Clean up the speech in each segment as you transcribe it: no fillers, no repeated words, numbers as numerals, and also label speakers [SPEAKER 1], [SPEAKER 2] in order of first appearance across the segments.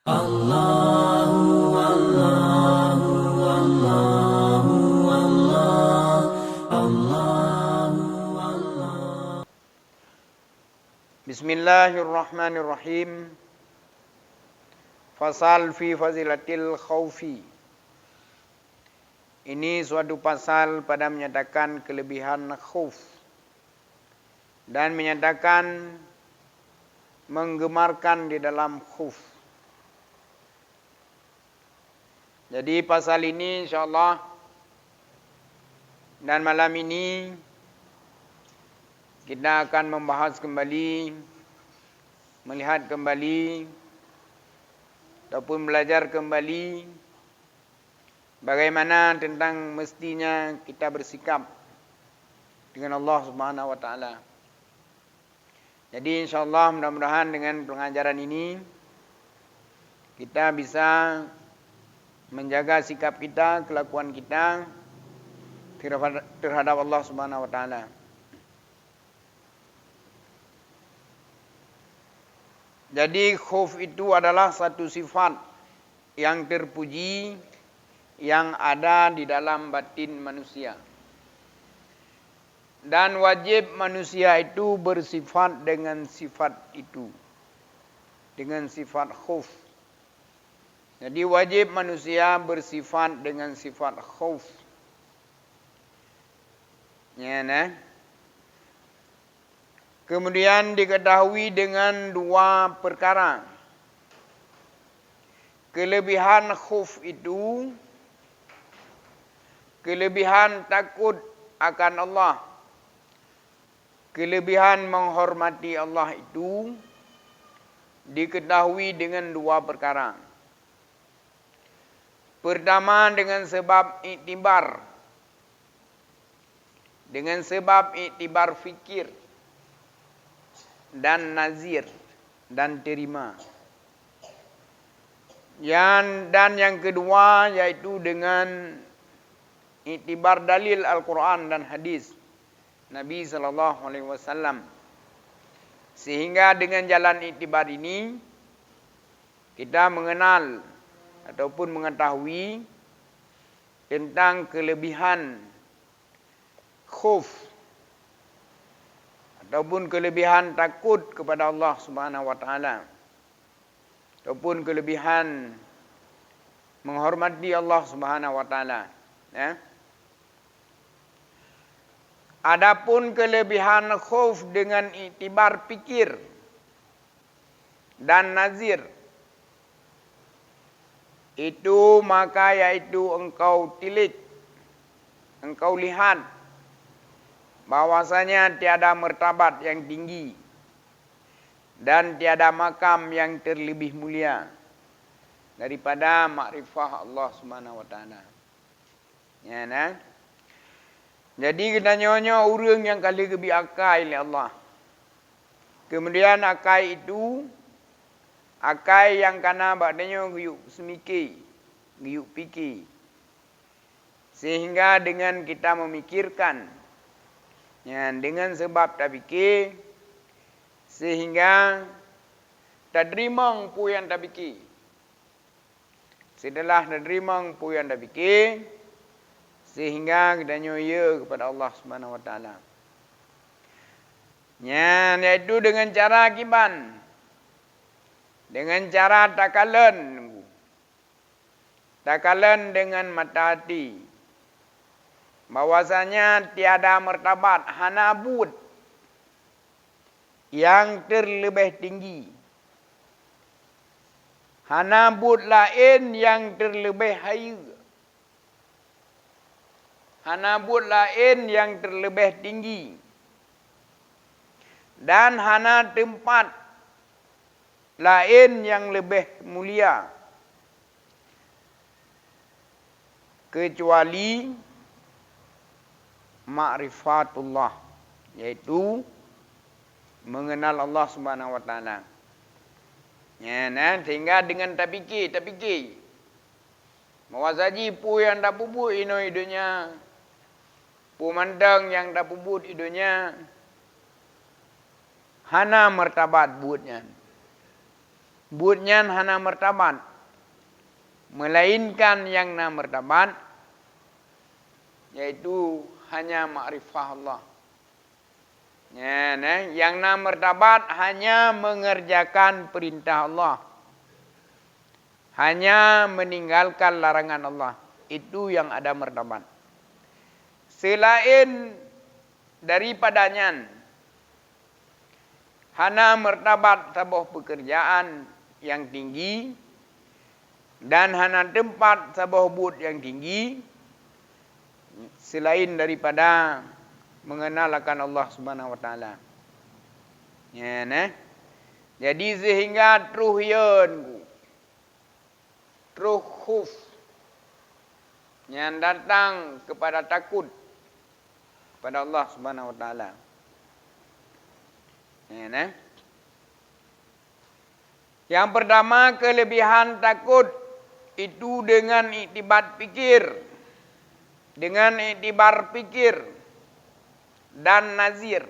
[SPEAKER 1] Allahu Allahu Allahu Allah Allahu Allah.
[SPEAKER 2] Bismillahirrahmanirrahim. Fasal fi fazilatil khaufi. Ini suatu pasal pada menyatakan kelebihan khauf dan menyatakan menggemarkan di dalam khauf. Jadi pasal ini insyaAllah dan malam ini kita akan membahas kembali, melihat kembali ataupun belajar kembali bagaimana tentang mestinya kita bersikap dengan Allah Subhanahu wa taala. Jadi insyaAllah mudah-mudahan dengan pengajaran ini kita bisa menjaga sikap kita, kelakuan kita terhadap Allah Subhanahu wa taala. Jadi khauf itu adalah satu sifat yang terpuji yang ada di dalam batin manusia. Dan wajib manusia itu bersifat dengan sifat itu. Dengan sifat khauf. Jadi wajib manusia bersifat dengan sifat khauf. Ya, nah. Kemudian diketahui dengan dua perkara. Kelebihan khauf itu, kelebihan takut akan Allah, kelebihan menghormati Allah itu diketahui dengan dua perkara. Pertama dengan sebab iktibar. Dengan sebab iktibar fikir dan nazir dan terima. Dan yang kedua yaitu dengan iktibar dalil Al-Quran dan hadis Nabi SAW. Sehingga dengan jalan iktibar ini kita mengenal ataupun mengetahui tentang kelebihan khauf ataupun kelebihan takut kepada Allah Subhanahu wa taala ataupun kelebihan menghormati Allah Subhanahu wa taala, ya. Adapun kelebihan khauf dengan iktibar pikir dan nazir itu maka yaitu engkau tilik, engkau lihat bahwasanya tiada martabat yang tinggi dan tiada makam yang terlebih mulia daripada makrifah Allah Subhanahu wa taala. Ya, nah. Jadi kita nyonya orang yang kali kebi akai oleh Allah. Kemudian akai itu akai yang kana baknanya guyuk semikir, guyuk fikir. Sehingga dengan kita memikirkan, ya, dengan sebab tak fikir, sehingga tak terima pu yang tak fikir. Setelah tak terima pu yang tak fikir, sehingga kita nyoya kepada Allah Subhanahu wa taala. Ya, iaitu dengan cara akiban. Dengan cara takalan. Takalan dengan mata hati. Bahwasanya tiada martabat hanabud yang terlebih tinggi. Hanabud lain yang terlebih haya. Hanabud lain yang terlebih tinggi. Dan hana tempat lain yang lebih mulia kecuali ma'rifatullah, yaitu mengenal Allah Subhanahu wa taala. Ya, nah, sehingga dengan tak fikir mawasaji pu yang tak puput ino hidupnya, pu mandang yang tak puput hidupnya, hana martabat buatnya. Buatnya hana martabat. Melainkan yang na martabat, yaitu hanya ma'rifah Allah. Ya, nah, yang na martabat hanya mengerjakan perintah Allah. Hanya meninggalkan larangan Allah. Itu yang ada martabat. Selain daripadanya, hana martabat sebuah pekerjaan yang tinggi dan hana tempat sebuah bud yang tinggi selain daripada mengenalkan Allah Subhanahu wa taala. Ya, nah. Jadi sehingga truhyeun truh khuf yang datang kepada takut kepada Allah Subhanahu wa taala. Ya, nah. Yang pertama, kelebihan takut itu dengan iktibar pikir. Dengan iktibar pikir dan nazir.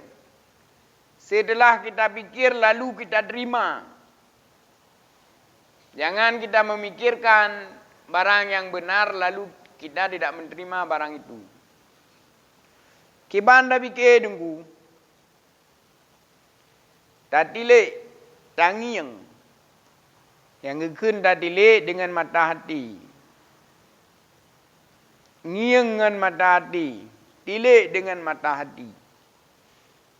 [SPEAKER 2] Setelah kita pikir lalu kita terima. Jangan kita memikirkan barang yang benar lalu kita tidak menerima barang itu. Kiban dah pikir tunggu. Tatile tangiang. Yang gekun tatile dengan mata hati. Ngiang dengan mata hati. Tile dengan mata hati.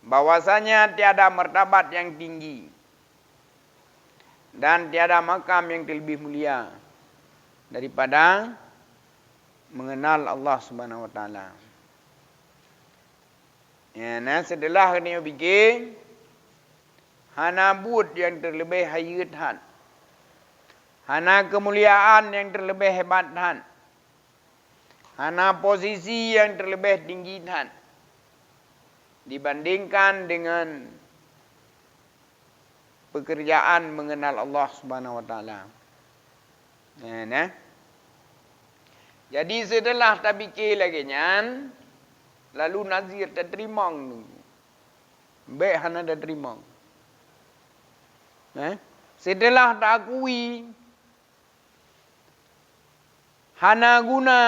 [SPEAKER 2] Bahwasanya tiada martabat yang tinggi. Dan tiada makam yang lebih mulia. Daripada mengenal Allah Subhanahu wa taala. Ya, nah setelah ni fikir hana bud yang terlebih hayathan. Hana kemuliaan yang terlebih hebathan. Hana posisi yang terlebih tinggihan. Dibandingkan dengan pekerjaan mengenal Allah Subhanahu wa taala. Ya, nah. Jadi setelah tak fikir lagi nyan, lalu nazir tak terima tu. Baik hana dah terima. Setelah tak akui, hana guna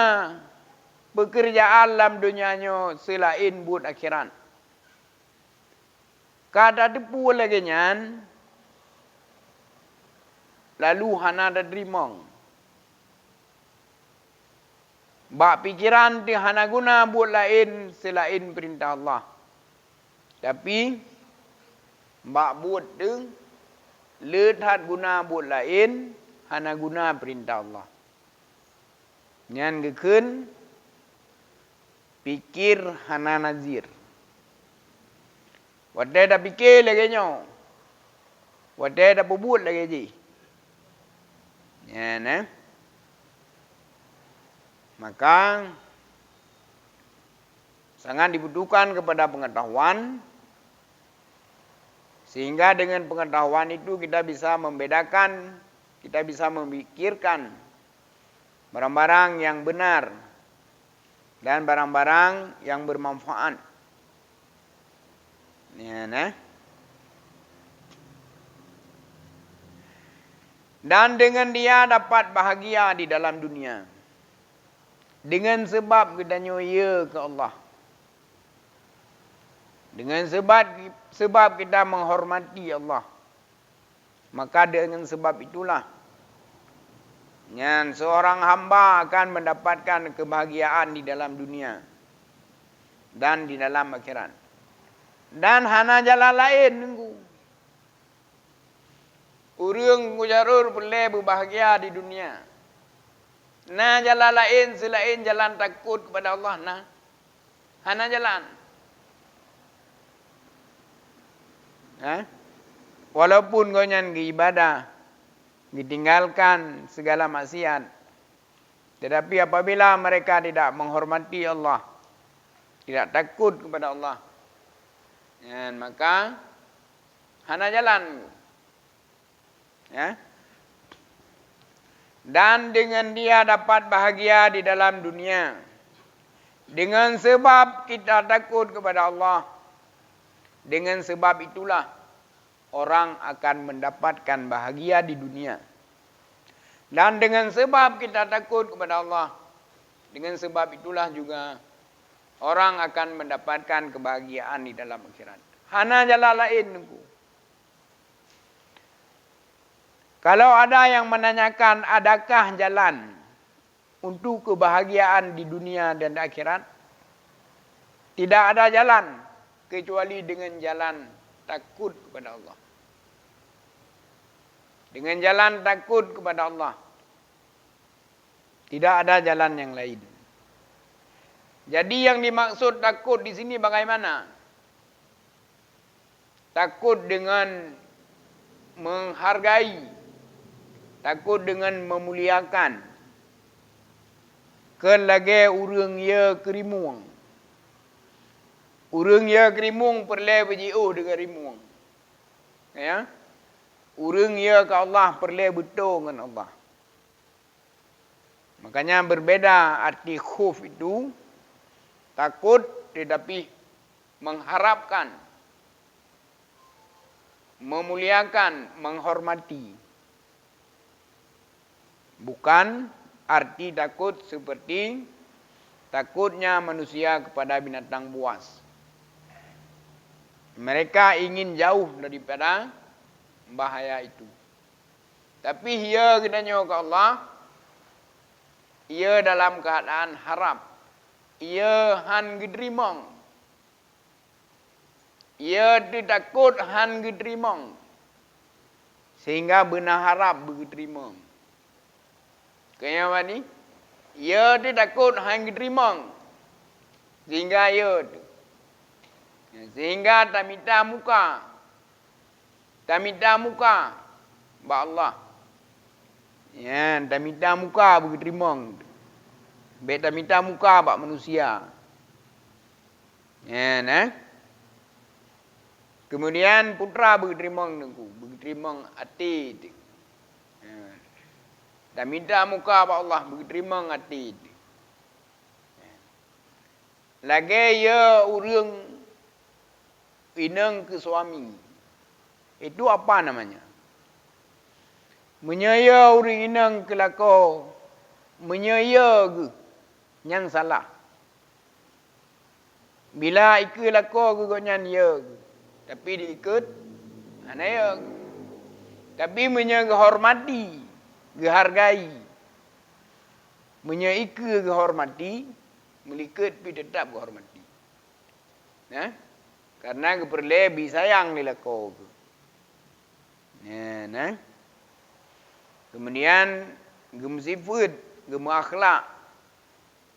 [SPEAKER 2] pekerjaan dalam dunianya selain buat akhirat. Kada depu lagi nyan, lalu hana dah terima. Bak pikiran dia hana guna buat lain selain perintah Allah. Tapi bak buat tu lehat guna buat lain hana guna perintah Allah. Nyan gekun pikir hana nazir. Wadai dah fikir lagi nyo. Wadai dah buat lagi ji. Ya, nah. Maka sangat dibutuhkan kepada pengetahuan sehingga dengan pengetahuan itu kita bisa membedakan, kita bisa memikirkan barang-barang yang benar dan barang-barang yang bermanfaat. Ya, nah. Dan dengan dia dapat bahagia di dalam dunia. Dengan sebab kita nyoya ke Allah. Dengan sebab kita menghormati Allah. Maka dengan sebab itulah yang seorang hamba akan mendapatkan kebahagiaan di dalam dunia dan di dalam akhirat. Dan hana jalan lain nunggu. Urang kujarur boleh berbahagia di dunia. Nah jalan lain selain jalan takut kepada Allah nah. Hana jalan. Walaupun kau nyan ibadah, ditinggalkan segala maksiat. Tetapi apabila mereka tidak menghormati Allah, tidak takut kepada Allah, maka hana jalan. Ya. Dan dengan dia dapat bahagia di dalam dunia. Dengan sebab kita takut kepada Allah. Dengan sebab itulah orang akan mendapatkan bahagia di dunia. Dan dengan sebab kita takut kepada Allah, dengan sebab itulah juga orang akan mendapatkan kebahagiaan di dalam akhirat. Hana jalan lain nunggu. Kalau ada yang menanyakan adakah jalan untuk kebahagiaan di dunia dan di akhirat, tidak ada jalan kecuali dengan jalan takut kepada Allah. Dengan jalan takut kepada Allah. Tidak ada jalan yang lain. Jadi yang dimaksud takut di sini bagaimana? Takut dengan menghargai, takut dengan memuliakan. Kelage urang ya kerimung. Urang ya kerimung perle berjiuh dengan rimung. Ya. Urang ya ke Allah perle betul dengan Allah. Makanya berbeda arti khuf itu. Takut tetapi mengharapkan, memuliakan, menghormati. Bukan arti takut seperti takutnya manusia kepada binatang buas. Mereka ingin jauh daripada bahaya itu. Tapi ia katanya ke Allah, ia dalam keadaan harap. Ia han gedrimong. Ia ditakut han gedrimong. Sehingga benar harap begedrimong. Kaya apa ni? Ia ditakut han gedrimong. Sehingga ia sehingga tak minta muka. Tak minta muka. Ba Allah. Ya, tak minta muka begedrimong. Beta minta muka bak manusia. Ya, nah. Kemudian putra bergerimong nengku, bergerimong hati. Ya. Dan minta muka bak Allah bergerimong hati. Ya. Lagi ya urang inang ke suami. Itu apa namanya? Menyaya urang inang ke lako. Menyaya ke. Yang salah. Bila ikut lako ke nyan ya. Tapi diikut ana ya. Tapi menyehormati, gehargai. Menyeika gehormati, melikut pi tetap gehormati. Nah, karena keperle sayang ni lako ke. Nah. Kemudian gemsifut, gemakhlak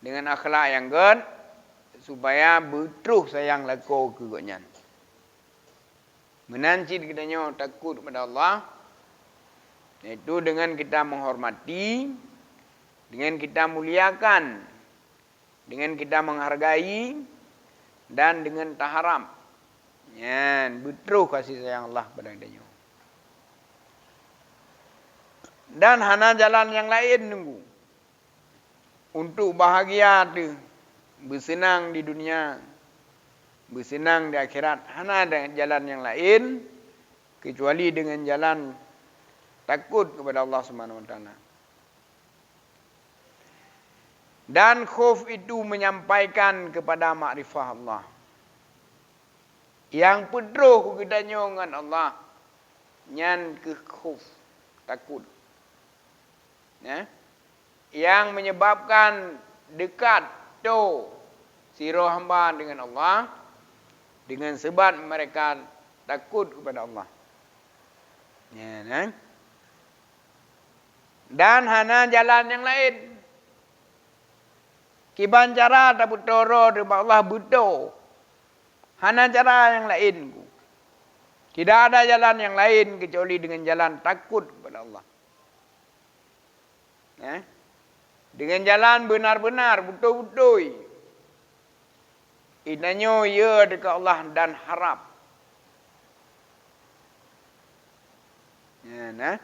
[SPEAKER 2] dengan akhlak yang good supaya betul sayang lako ke goknya. Menancit kitanya takut kepada Allah, itu dengan kita menghormati, dengan kita muliakan, dengan kita menghargai, dan dengan taharap. Ya, betul kasih sayang Allah pada kitanya. Dan hana jalan yang lain nunggu. Untuk bahagia tu, bersenang di dunia, bersenang di akhirat. Hana ada jalan yang lain kecuali dengan jalan takut kepada Allah Subhanahu Wa Taala. Dan khauf itu menyampaikan kepada makrifah Allah. Yang pedroh kedanya dengan Allah, nyan ke khauf, takut. Ya. Yang menyebabkan dekat tu sirah hamba dengan Allah dengan sebab mereka takut kepada Allah. Ya, nah. Dan hana jalan yang lain. Kiban cara tak betul dengan Allah betul. Hana cara yang lain. Tidak ada jalan yang lain kecuali dengan jalan takut kepada Allah. Ya. Dengan jalan benar-benar, betul-betul. Inanya ya dekat Allah dan harap. Ya, nah.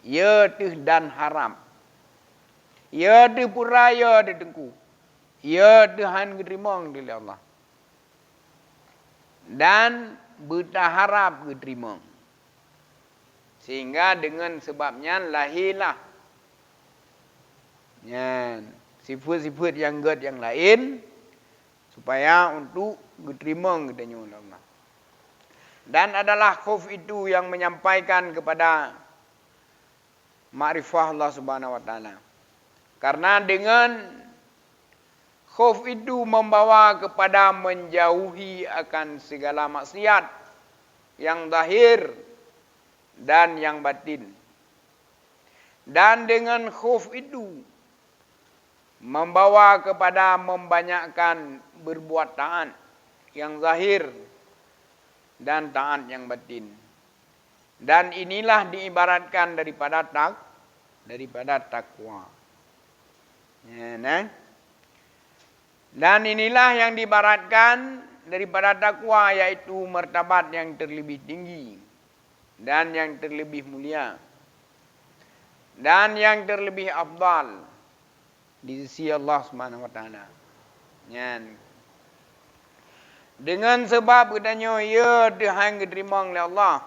[SPEAKER 2] Ya tu dan harap. Ya tu pura ya tu tengku. Ya tu han gedrimong dari Allah. Dan berharap diterima. Sehingga dengan sebabnya lahirlah sifat-sifat yang yang lain supaya untuk diterima katanya oleh Allah. Dan adalah khauf itu yang menyampaikan kepada makrifah Allah Subhanahu wa taala. Karena dengan khauf itu membawa kepada menjauhi akan segala maksiat yang zahir dan yang batin. Dan dengan khauf itu membawa kepada membanyakkan berbuat taat yang zahir dan taat yang batin. Dan inilah diibaratkan daripada takwa. Dan inilah yang diibaratkan daripada takwa, yaitu martabat yang terlebih tinggi dan yang terlebih mulia dan yang terlebih afdal di sisi Allah Subhanahu wa taala. Dengan sebab katanya ia Tuhan diterima oleh Allah.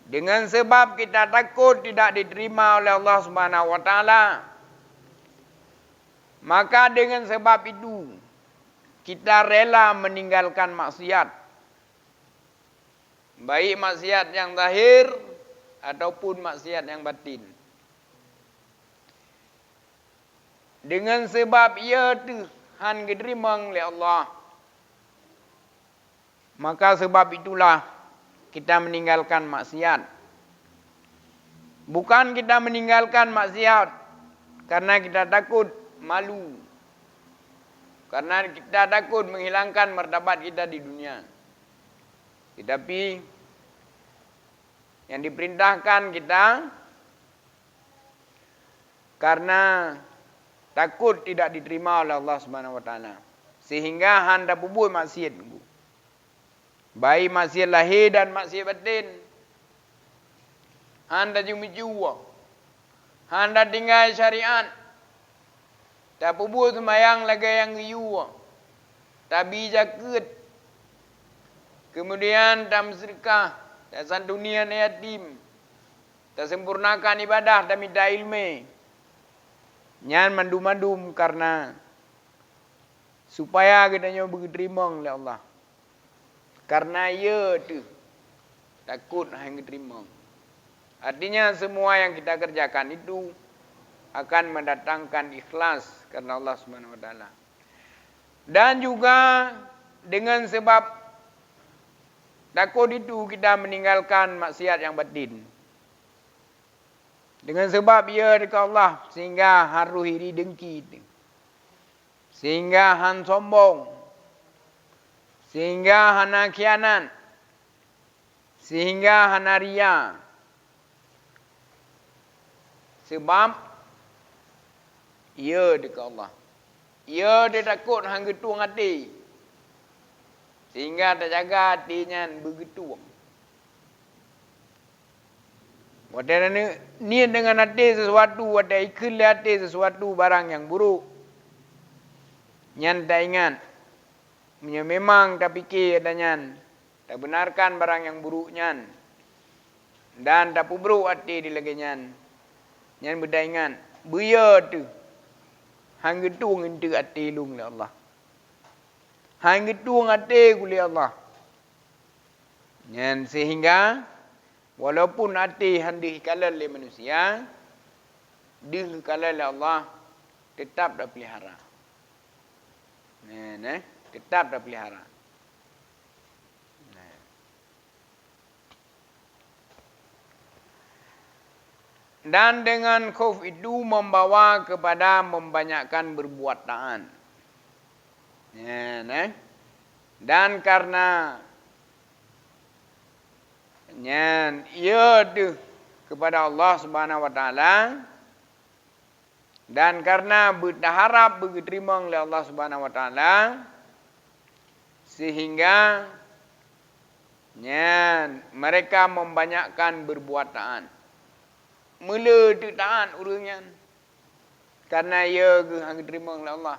[SPEAKER 2] Dengan sebab kita takut tidak diterima oleh Allah Subhanahu wa taala, maka dengan sebab itu kita rela meninggalkan maksiat. Baik maksiat yang zahir ataupun maksiat yang batin. Dengan sebab ia Tuhan diterima oleh Allah, maka sebab itulah kita meninggalkan maksiat. Bukan kita meninggalkan maksiat karena kita takut malu. Karena kita takut menghilangkan martabat kita di dunia. Tetapi yang diperintahkan kita karena takut tidak diterima oleh Allah Subhanahu wa taala. Sehingga hendak berbuat maksiat. Baik maksiat lahir dan maksiat batin. Hendak cuma-cuma. Hendak tinggal syariat. Tak berbuat sembahyang lagi yang riuh. Tabi jaket. Kemudian tak bersedekah, tak santuni anak yatim, tak sempurnakan ibadah, tak minta ilmu. Nyan mandum-mandum karena supaya katanya diterima oleh Allah. Karena ia tu takut hang diterima. Artinya semua yang kita kerjakan itu akan mendatangkan ikhlas karena Allah Subhanahu wa taala. Dan juga dengan sebab takut itu kita meninggalkan maksiat yang batin. Dengan sebab ia dekat Allah sehingga haru iri dengki itu. Sehingga han sombong. Sehingga hana khianat. Sehingga hana riya. Sebab ia dekat Allah. Ia dia takut hang getung hati. Sehingga tak jaga hatinya begitu. Wadah niat dengan hati sesuatu, wadah ikut hati sesuatu barang yang buruk. Nyan tak ingat. Memang tak fikir adanya. Tak benarkan barang yang buruk nyan. Dan tak pubruk hati di lagi nyan. Nyan berdaya ingat. Buya tu. Hang getung into hati lung oleh Allah. Hang getung hati oleh Allah. Nyan sehingga walaupun hati hendak kalal oleh manusia, dikalal oleh Allah, tetap dah pelihara. Tetap dah pelihara. Dan dengan khauf itu membawa kepada membanyakkan berbuat taat. Dan karena ia tu kepada Allah Subhanahu wa taala, dan karena berharap diterima oleh Allah Subhanahu wa taala, sehingga mereka membanyakkan berbuat taat. Mula tu taat urangnya karena ia diterima oleh Allah.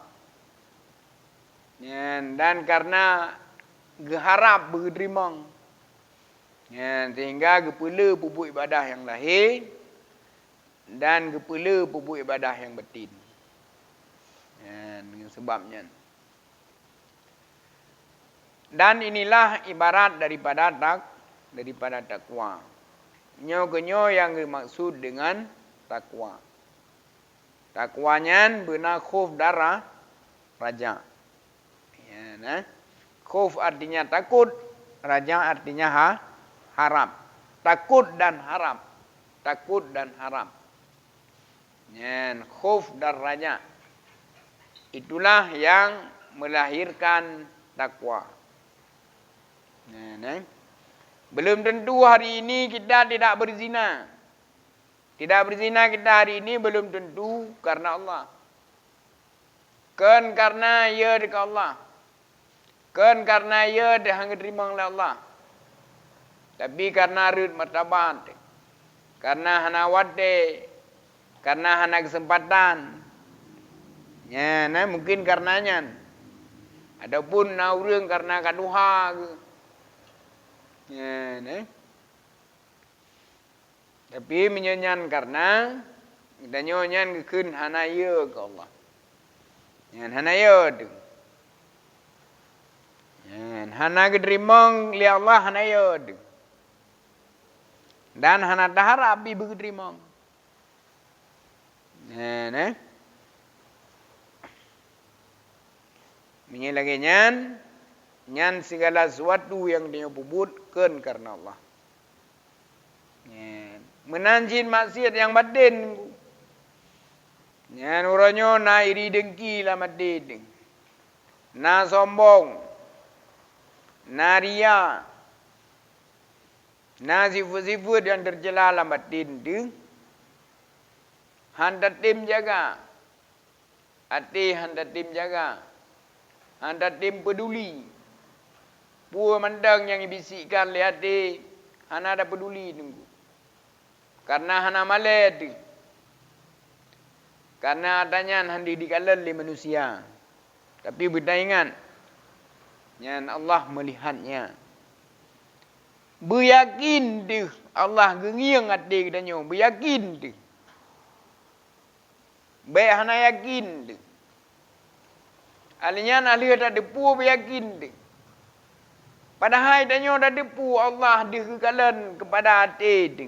[SPEAKER 2] Dan karena geharap berderimang. Ya, sehingga kepala pupuk ibadah yang lahir dan kepala pupuk ibadah yang batin. Ya, dengan sebabnya. Dan inilah ibarat daripada takwa. Nyo yang dimaksud dengan takwa. Takwanya benar khuf darah raja. Ya, nah. Khuf artinya takut, raja artinya harap. Takut dan harap. Takut dan harap. Ya, khuf dan raja. Itulah yang melahirkan takwa. Nah. Belum tentu hari ini kita tidak berzina. Tidak berzina kita hari ini belum tentu karena Allah. Kan karena ia dekat Allah. Kan karena ia dah diterima oleh Allah. Tapi karena rid martabat. Karena hana wate. Karena hana kesempatan. Ya, nah mungkin karenanya. Adapun naurung karena kaduha ke. Ya, nah. Tapi menyanyan karena kita nyanyan kekin hana ia ke Allah. Yang hana ia tu. Yang hana keterimang li Allah hana ia tu. Dan hana daharap bi berketerimang. Ya, nah. Menyelagi nyan segala sesuatu yang dia puputkan karena Allah. Ya. Menanjin maksiat yang batin. Nyan uranyo na iri dengki lah batin. Na sombong. Na ria. Na sifat-sifat yang tercela lah batin tu. Handa tim jaga. Hati handa tim jaga. Handa tim peduli. Pua mandang yang dibisikkan lihat hati. Hana ada peduli tunggu. Karena hana malet. Karena adanya handi dikalan oleh manusia. Tapi kita ingat. Yang Allah melihatnya. Beryakin tu. Allah gengiang hati kita nyo. Beryakin tu. Baik hana yakin tu. Alinya ahli tak depu beryakin tu. Padahal danyo dah depu Allah dikekalan kepada hati tu.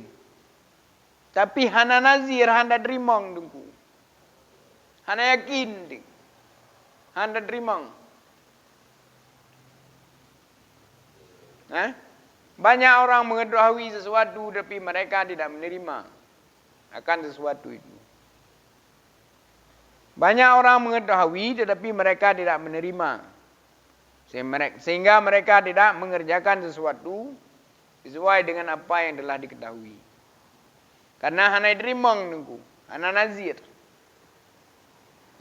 [SPEAKER 2] Tapi hana nazir hana derimang tu. Hana yakin tu. Hana derimang. Banyak orang mengetahui sesuatu tapi mereka tidak menerima akan sesuatu itu. Banyak orang mengetahui tetapi mereka tidak menerima. Sehingga mereka tidak mengerjakan sesuatu sesuai dengan apa yang telah diketahui. Karena hana derimang nunggu, hana nazir.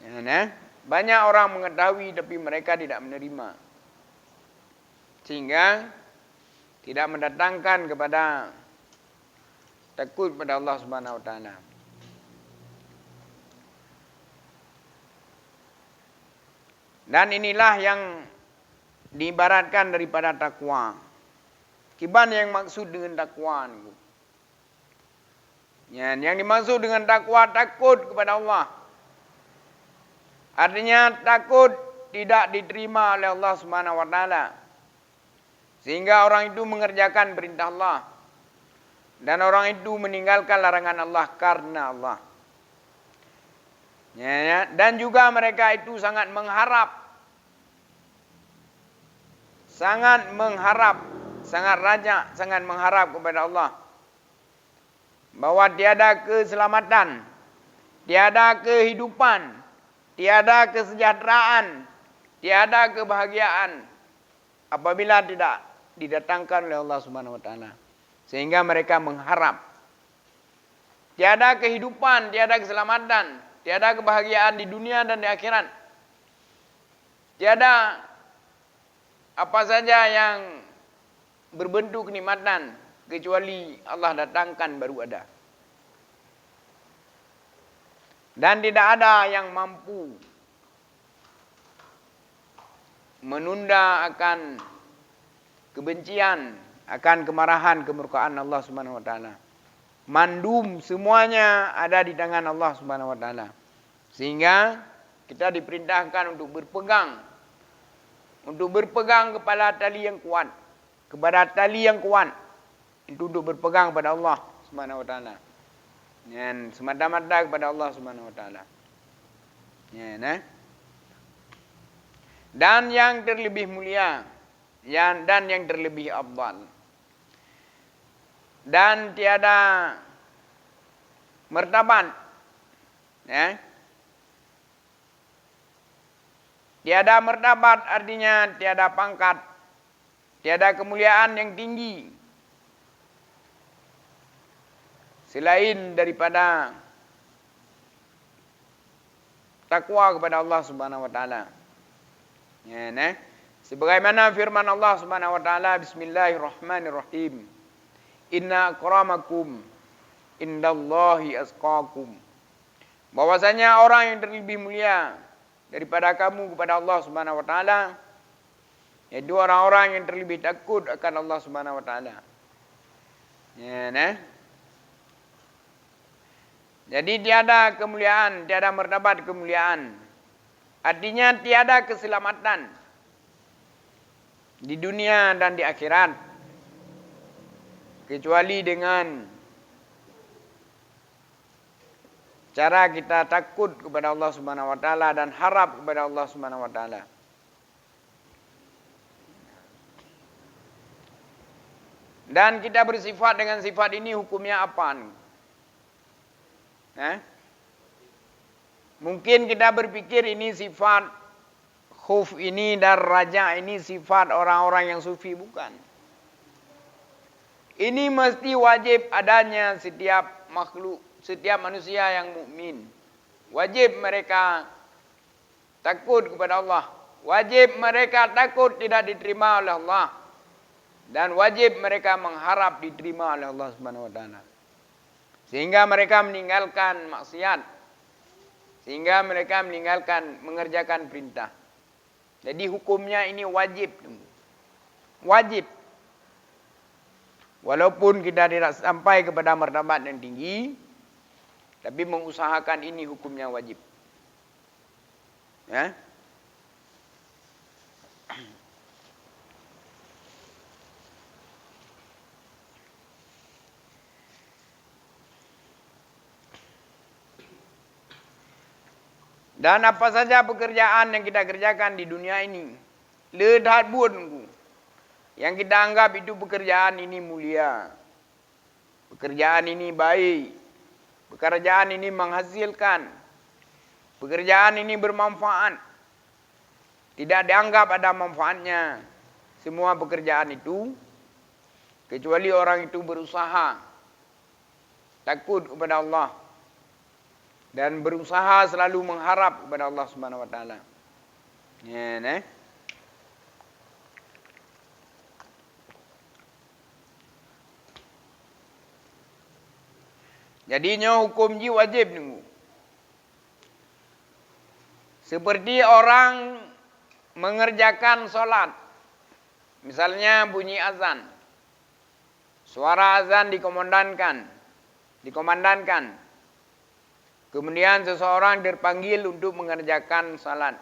[SPEAKER 2] Ya, banyak orang mengetahui tapi mereka tidak menerima. Sehingga tidak mendatangkan kepada takut pada Allah Subhanahu wa taala. Dan inilah yang diibaratkan daripada takwa. Kiban yang maksud dengan takwa ni. Yang dimaksud dengan takwa takut kepada Allah. Artinya takut tidak diterima oleh Allah Subhanahu wa taala. Sehingga orang itu mengerjakan perintah Allah. Dan orang itu meninggalkan larangan Allah karena Allah. Ya. Dan juga mereka itu sangat mengharap. Sangat mengharap. Sangat rajak, sangat mengharap kepada Allah. Bahwa tiada keselamatan. Tiada kehidupan. Tiada kesejahteraan. Tiada kebahagiaan. Apabila tidak didatangkan oleh Allah Subhanahu wa taala. Sehingga mereka mengharap. Tiada kehidupan, tiada keselamatan. Tiada kebahagiaan di dunia dan di akhirat. Tiada apa saja yang berbentuk kenikmatan kecuali Allah datangkan baru ada. Dan tidak ada yang mampu menunda akan kebencian, akan kemarahan, kemurkaan Allah Subhanahu wa taala. Mandum semuanya ada di tangan Allah Subhanahu wa taala. Sehingga kita diperintahkan untuk berpegang kepada tali yang kuat, itu untuk berpegang kepada Allah Subhanahu wa taala. Dan semata-mata kepada Allah Subhanahu wa taala. Ya, nah. Dan yang terlebih mulia, dan yang terlebih afdal. Dan tiada martabat, ya. Tiada martabat artinya tiada pangkat, tiada kemuliaan yang tinggi selain daripada takwa kepada Allah Subhanahu wa taala. Ya, nah. Sebagaimana firman Allah Subhanahu wa taala, bismillahirrahmanirrahim. Inna akramakum indallahi asqakum. Bahwasanya orang yang terlebih mulia daripada kamu kepada Allah Subhanahu wa taala yaitu orang-orang yang terlebih takut akan Allah Subhanahu wa taala. Ya, nah. Jadi tiada kemuliaan, tiada martabat kemuliaan. Artinya tiada keselamatan di dunia dan di akhirat kecuali dengan cara kita takut kepada Allah Subhanahu wa taala dan harap kepada Allah Subhanahu wa taala. Dan kita bersifat dengan sifat ini hukumnya apa? Mungkin kita berpikir ini sifat khuf ini dan raja ini sifat orang-orang yang sufi, bukan. Ini mesti wajib adanya setiap makhluk, setiap manusia yang mukmin. Wajib mereka takut kepada Allah. Wajib mereka takut tidak diterima oleh Allah. Dan wajib mereka mengharap diterima oleh Allah Subhanahu wa taala. Sehingga mereka meninggalkan maksiat. Sehingga mereka meninggalkan mengerjakan perintah. Jadi hukumnya ini wajib. Wajib. Walaupun kita tidak sampai kepada martabat yang tinggi, tapi mengusahakan ini hukumnya wajib. Ya. Dan apa saja pekerjaan yang kita kerjakan di dunia ini, ledat buatku, yang kita anggap itu pekerjaan ini mulia, pekerjaan ini baik, pekerjaan ini menghasilkan, pekerjaan ini bermanfaat, tidak dianggap ada manfaatnya semua pekerjaan itu, kecuali orang itu berusaha takut kepada Allah dan berusaha selalu mengharap kepada Allah Subhanahu wa taala. Ya, nah. Jadinya hukum ji wajib nunggu. Seperti orang mengerjakan solat. Misalnya bunyi azan. Suara azan dikomandangkan. Kemudian seseorang terpanggil untuk mengerjakan salat.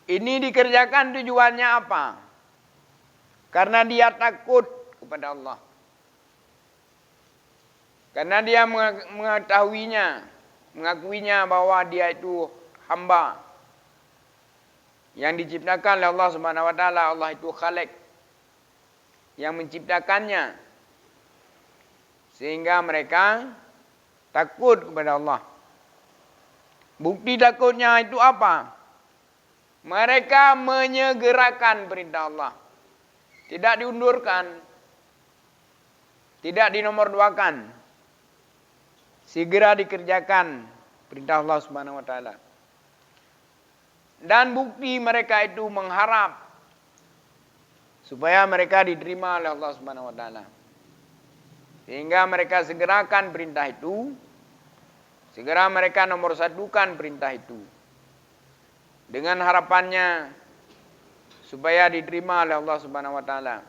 [SPEAKER 2] Ini dikerjakan tujuannya apa? Karena dia takut kepada Allah. Karena dia mengakuinya bahwa dia itu hamba yang diciptakan oleh Allah Subhanahu wa taala. Allah itu Khalik yang menciptakannya. Sehingga mereka takut kepada Allah. Bukti takutnya itu apa? Mereka menyegerakan perintah Allah. Tidak diundurkan. Tidak dinomorduakan. Segera dikerjakan perintah Allah Subhanahu wa taala. Dan bukti mereka itu mengharap supaya mereka diterima oleh Allah Subhanahu wa taala. Sehingga mereka segerakan perintah itu. Segera mereka nomor satukan perintah itu. Dengan harapannya supaya diterima oleh Allah Subhanahu wa taala.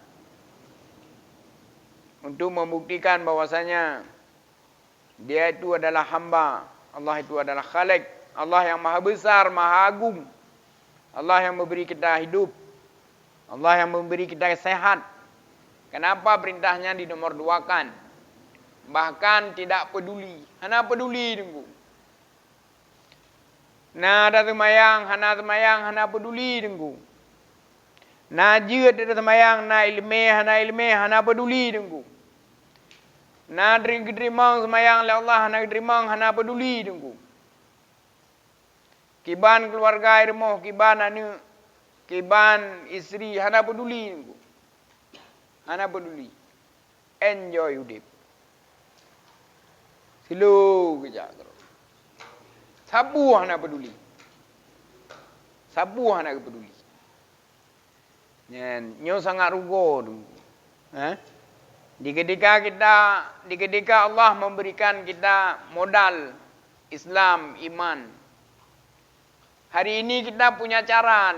[SPEAKER 2] Untuk membuktikan bahwasanya dia itu adalah hamba, Allah itu adalah Khalik, Allah yang maha besar, maha agung, Allah yang memberi kita hidup, Allah yang memberi kita sehat. Kenapa perintahnya dinomorduakan? Bahkan tidak peduli, hana peduli tunggu. Nah ada semayang, hana peduli tunggu. Nah jiut ada semayang, hana ilme, hana peduli tunggu. Nah diterima semayang oleh Allah, hana peduli tunggu. Kiban keluarga irmoh, kiban anu, kiban istri, hana peduli tunggu. Hana peduli. Enjoy udip. Slow kejap terus. Sabu hana peduli. Sabu hana peduli. Nyo sangat rugo tu. Di ketika Allah memberikan kita modal Islam, iman. Hari ini kita punya cara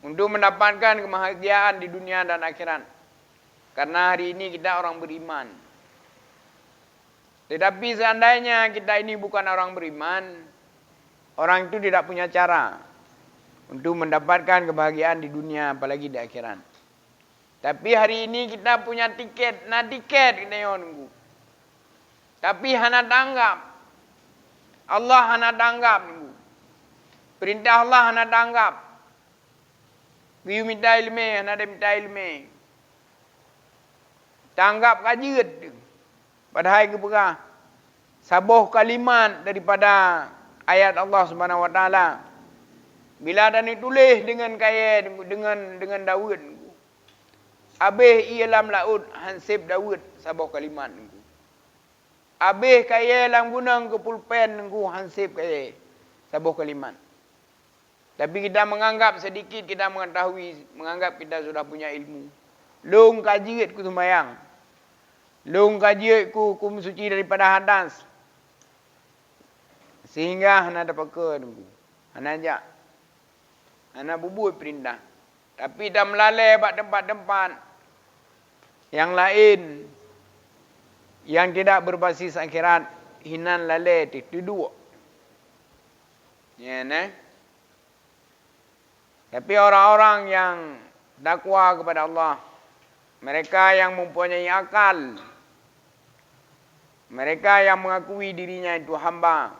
[SPEAKER 2] untuk mendapatkan kebahagiaan di dunia dan akhirat. Karena hari ini kita orang beriman. Tetapi seandainya kita ini bukan orang beriman, orang itu tidak punya cara untuk mendapatkan kebahagiaan di dunia, apalagi di akhirat. Tapi hari ini kita punya tiket, tiket kita nunggu. Tapi hana tanggap. Allah hana tanggap nunggu. Perintah Allah hana tanggap. Biu minta ilmu, hana ada minta ilmu. Tanggap kajut. Padahal keberah. Sabuh kalimat daripada ayat Allah Subhanahu wa taala. Bila dan ditulis dengan kaya dengan Daud. Abih ialam laut hansib Daud sabuh kalimat. Abih kaya lam gunung ke pulpen hansib kaya sabuh kalimat. Tapi kita menganggap sedikit, kita mengetahui, menganggap kita sudah punya ilmu. Long kajiat ku sembayang. Long kajiat ku mensuci daripada hadas. Sehingga hana ada pakai tunggu. Hana ajak. Hana bubuh perintah. Tapi dah melalai bak tempat-tempat yang lain yang tidak berbasis akhirat, hinan lalai duduk. Ya, Tapi orang-orang yang takwa kepada Allah, mereka yang mempunyai akal, mereka yang mengakui dirinya itu hamba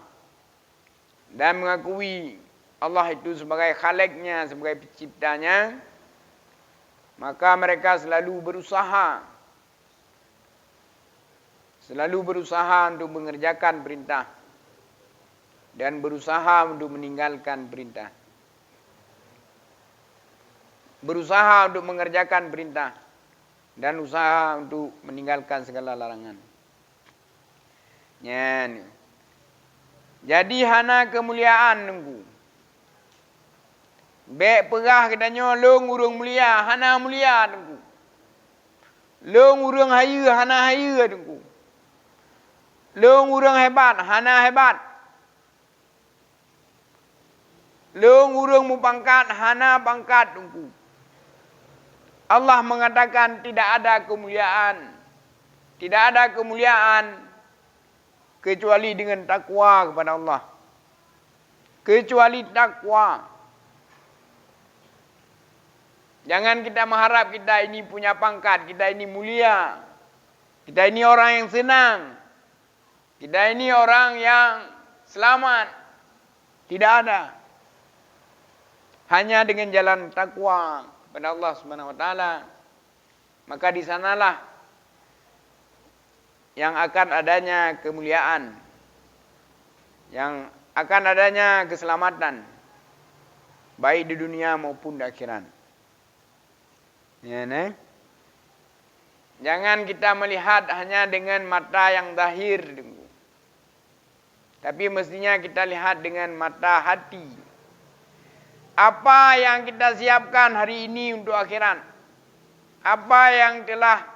[SPEAKER 2] dan mengakui Allah itu sebagai Khaliknya, sebagai penciptanya, maka mereka selalu berusaha untuk mengerjakan perintah dan berusaha untuk meninggalkan perintah. Berusaha untuk mengerjakan perintah dan usaha untuk meninggalkan segala larangan. Jadi hana kemuliaan nunggu. Bek perah kita long urung mulia, hana mulia nunggu. Long urung hayu, hana hayu nunggu. Long urung hebat, hana hebat. Long urung mupangkat, hana pangkat nunggu. Allah mengatakan tidak ada kemuliaan. Tidak ada kemuliaan kecuali dengan takwa kepada Allah. Kecuali takwa. Jangan kita mengharap kita ini punya pangkat, kita ini mulia. Kita ini orang yang senang. Kita ini orang yang selamat. Tidak ada. Hanya dengan jalan takwa kepada Allah Subhanahu wa taala, maka di sanalah yang akan adanya kemuliaan, yang akan adanya keselamatan baik di dunia maupun di akhirat. Jangan kita melihat hanya dengan mata yang zahir, tapi mestinya kita lihat dengan mata hati. Apa yang kita siapkan hari ini untuk akhirat? Apa yang telah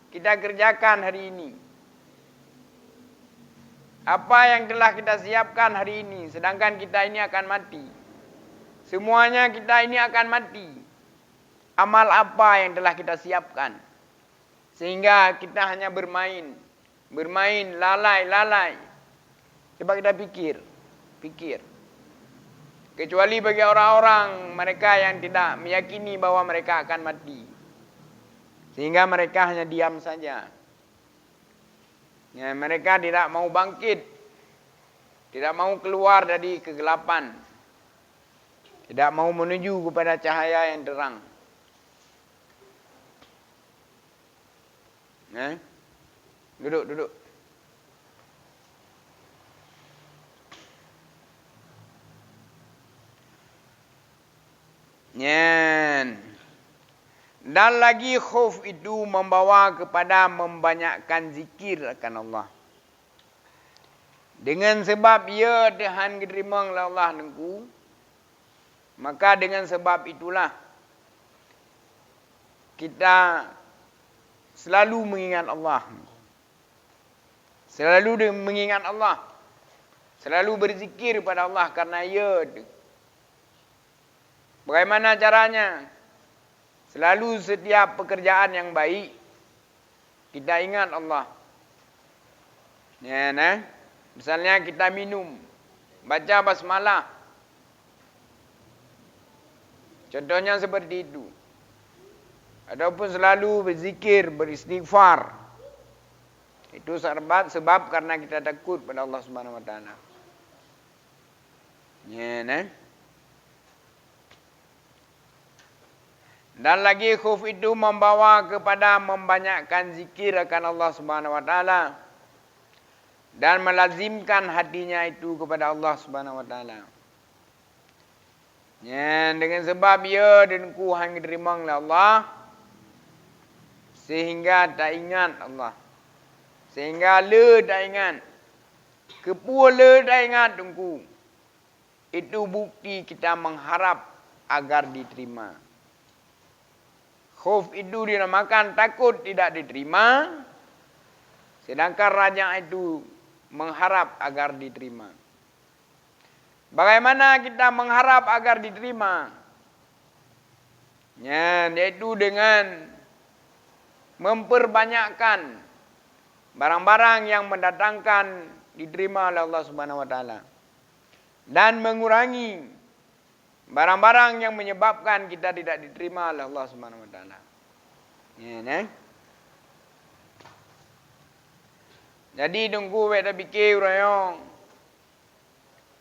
[SPEAKER 2] kita kerjakan hari ini? Apa yang telah kita siapkan hari ini? Sedangkan kita ini akan mati. Semuanya kita ini akan mati. amal apa yang telah kita siapkan. Sehingga kita hanya bermain, lalai. Coba kita pikir. Kecuali bagi orang-orang mereka yang tidak meyakini bahwa mereka akan mati. Sehingga mereka hanya diam saja. Ya, mereka tidak mau bangkit. Tidak mau keluar dari kegelapan. Tidak mau menuju kepada cahaya yang terang. Duduk. Dan lagi khauf itu membawa kepada membanyakkan zikir akan Allah. Dengan sebab ia Tuhan diterima oleh Allah nengku, maka dengan sebab itulah kita selalu mengingat Allah. Selalu mengingat Allah. Selalu berzikir pada Allah karena ia. Bagaimana caranya? Selalu setiap pekerjaan yang baik kita ingat Allah. Misalnya kita minum, baca basmalah. Contohnya seperti itu. Ataupun selalu berzikir, beristighfar. Itu sebab karena kita takut pada Allah Subhanahu wa taala. Dan lagi khauf itu membawa kepada membanyakkan zikir akan Allah Subhanahu wa taala dan melazimkan hatinya itu kepada Allah Subhanahu wa taala. Dengan sebab ia dengku hang diterima oleh Allah sehingga tak ingat Allah. Sehingga tak ingat. Kepua tak ingat dengku. Itu bukti kita mengharap agar diterima. Khauf itu dinamakan takut tidak diterima. Sedangkan raja itu mengharap agar diterima. Bagaimana kita mengharap agar diterima? Yaitu dengan memperbanyakkan barang-barang yang mendatangkan diterima oleh Allah Subhanahu wa taala dan mengurangi barang-barang yang menyebabkan kita tidak diterima oleh Allah Subhanahu wa taala. Jadi tunggu kita fikir urang.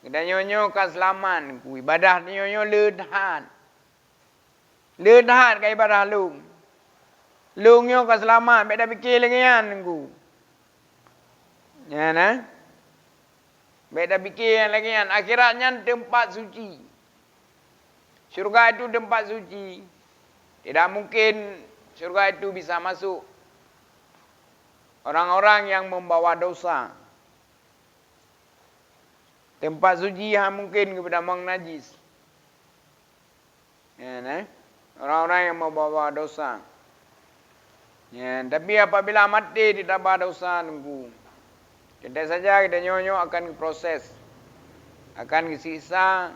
[SPEAKER 2] Kita nyonyo kaselaman ku ibadah nyonyo ledahan. Ledahan ke ibadah lung. Lungnya keselamat, beda fikir lagi kan ku. Beda fikir lagi kan. Akhiratnya tempat suci. Syurga itu tempat suci. Tidak mungkin syurga itu bisa masuk orang-orang yang membawa dosa. Tempat suci yang mungkin kepada orang najis. Orang-orang yang membawa dosa. Tapi apabila mati tidak ada dosa nunggu. Kita saja kita nyonyo akan proses. Akan disiksa.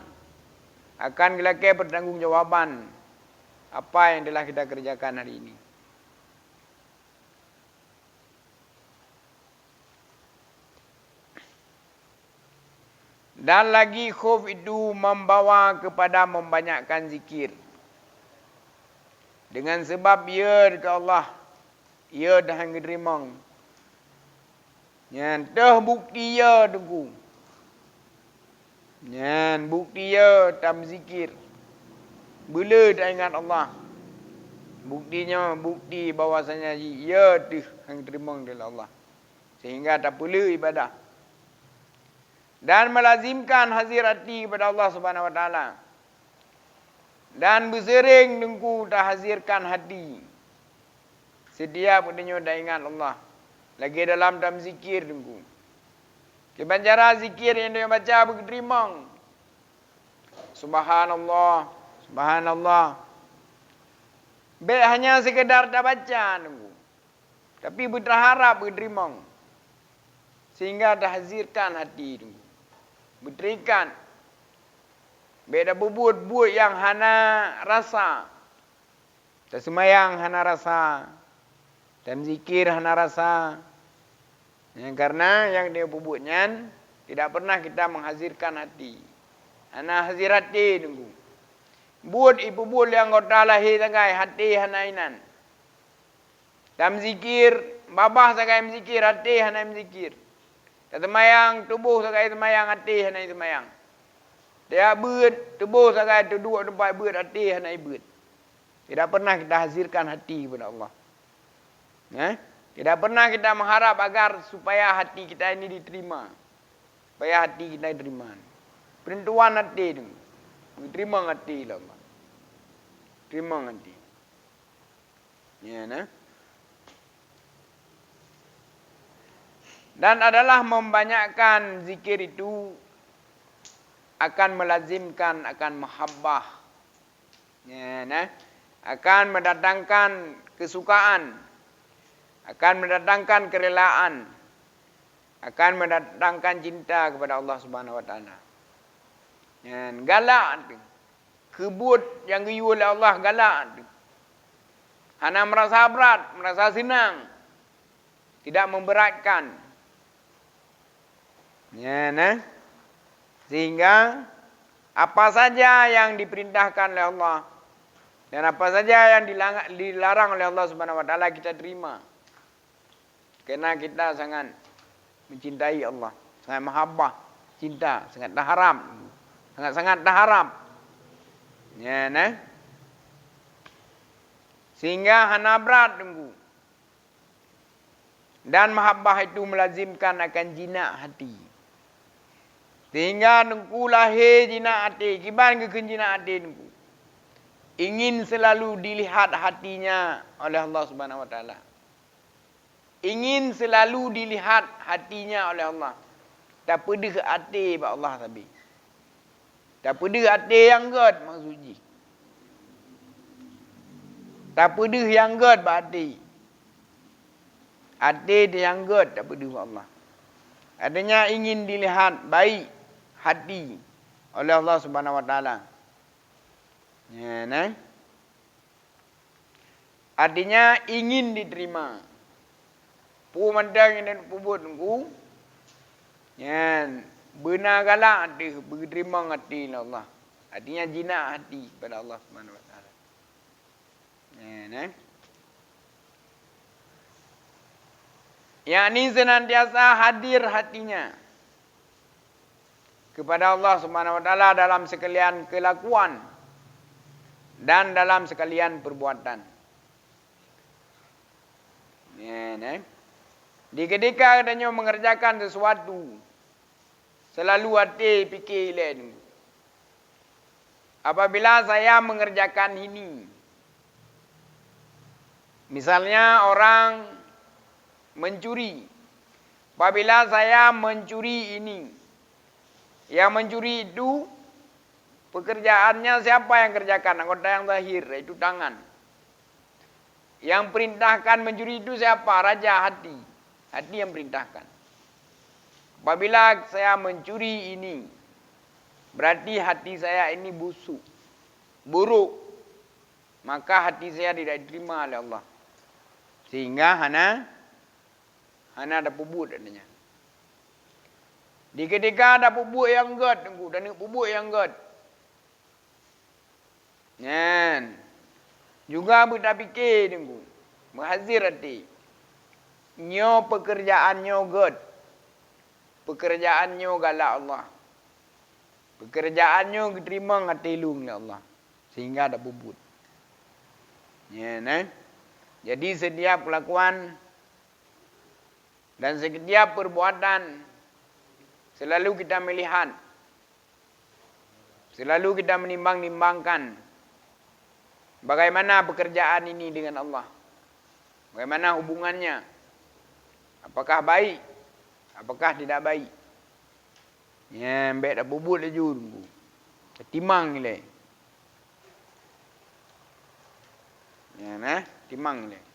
[SPEAKER 2] Akan dilakukan pertanggungjawaban. Apa yang telah kita kerjakan hari ini. Dan lagi khauf itu membawa kepada membanyakkan zikir. Dengan sebab ia dekat Allah. Ia dah diterima. Bukti ia tunggu. Bukti ia tam zikir. Bila tak ingat Allah. Buktinya bukti bahawasanya ia diterima oleh Allah. Sehingga tak perlu ibadah. Dan melazimkan hazir hati kepada Allah Subhanahu wa taala. Dan bersering dengku tak hazirkan hati. Setiap katanya dah ingat Allah. Lagi dalam zikir dengku. Kebanyakan zikir yang dia baca berterima. Subhanallah. Subhanallah. Baik hanya sekedar dah baca dengku. Tapi berharap berterima. Sehingga dah hazirkan hati dengku. Berterikan. Baik dah berbuat yang hana rasa. Tersemayang hana rasa. Dan zikir hana rasa. Ya, karena yang dia pupuknya tidak pernah kita menghazirkan hati. Hana hazir hati tunggu. Buat ibu buat yang kota lahir tagai hati hana inan. Dalam zikir, babah tagai zikir hati hana zikir. Tersemayang tubuh tagai semayang hati hana semayang. Dia beut tubuh tagai duduk tempat beut hati hana beut. Tidak pernah kita hazirkan hati kepada Allah. Tidak pernah kita mengharap agar supaya hati kita ini diterima. Supaya hati kita diterima. Penentuan hati itu. Terima hati lah Allah. Terima hati. Ya, nah. Dan adalah membanyakkan zikir itu akan melazimkan akan mahabbah. Ya, nah. Akan mendatangkan kesukaan. Akan mendatangkan kerelaan. Akan mendatangkan cinta kepada Allah Subhanahu wa taala. Dan galak tu. Kebut yang diyu oleh Allah galak tu. Hana merasa berat, merasa senang. Tidak memberatkan. Ya, nah. Sehingga apa saja yang diperintahkan oleh Allah dan apa saja yang dilarang oleh Allah Subhanahu wa taala kita terima. Karena kita sangat mencintai Allah, sangat mahabbah, cinta, sangat taharap. Sangat-sangat taharap. Ya, nah. Sehingga hana berat tunggu. Dan mahabbah itu melazimkan akan jinak hati. Sehingga nunggu lahir jinak hati. Kiban ke jinak hati nunggu. Ingin selalu dilihat hatinya oleh Allah Subhanahu wa taala. Ingin selalu dilihat hatinya oleh Allah. Tak pedih hati ba Allah tapi. Tak pedih hati yang god maksudnya. Tak pedih yang god ba hati. Hati dia yang god tak pedih ba Allah. Adanya ingin dilihat baik hati oleh Allah Subhanahu wa taala. Ya, nah. Artinya ingin diterima. Pu mandang ini pubut nunggu. Ya, benar galak hati, berterima hati Allah. Artinya jinak hati pada Allah Subhanahu wa taala. Ya, nah. Yang ini senantiasa hadir hatinya kepada Allah Subhanahu wa taala dalam sekalian kelakuan dan dalam sekalian perbuatan. Ya, nah. Di ketika adanya mengerjakan sesuatu, selalu hati fikir lain. Apabila saya mengerjakan ini, misalnya orang mencuri. Apabila saya mencuri ini, yang mencuri itu pekerjaannya siapa yang kerjakan? Anggota yang zahir, itu tangan. Yang perintahkan mencuri itu siapa? Raja hati. Hati yang perintahkan. Apabila saya mencuri ini, berarti hati saya ini busuk, buruk. Maka hati saya tidak diterima oleh Allah. Sehingga hana ada pupuk adanya. Di ketika ada pupuk yang god, dan pupuk yang god. Yan. Juga kita fikir tunggu. Menghazir hati. Nyo pekerjaannya god. Pekerjaannya galak Allah. Pekerjaannya diterima hati lung oleh Allah. Sehingga ada pupuk. Ya, nah. Jadi setiap kelakuan dan setiap perbuatan selalu kita melihat, selalu kita menimbang-nimbangkan bagaimana pekerjaan ini dengan Allah, bagaimana hubungannya, apakah baik, apakah tidak baik. Ya, ambek dah bubut laju tunggu. Timang ni le. Ya, nah, timang le.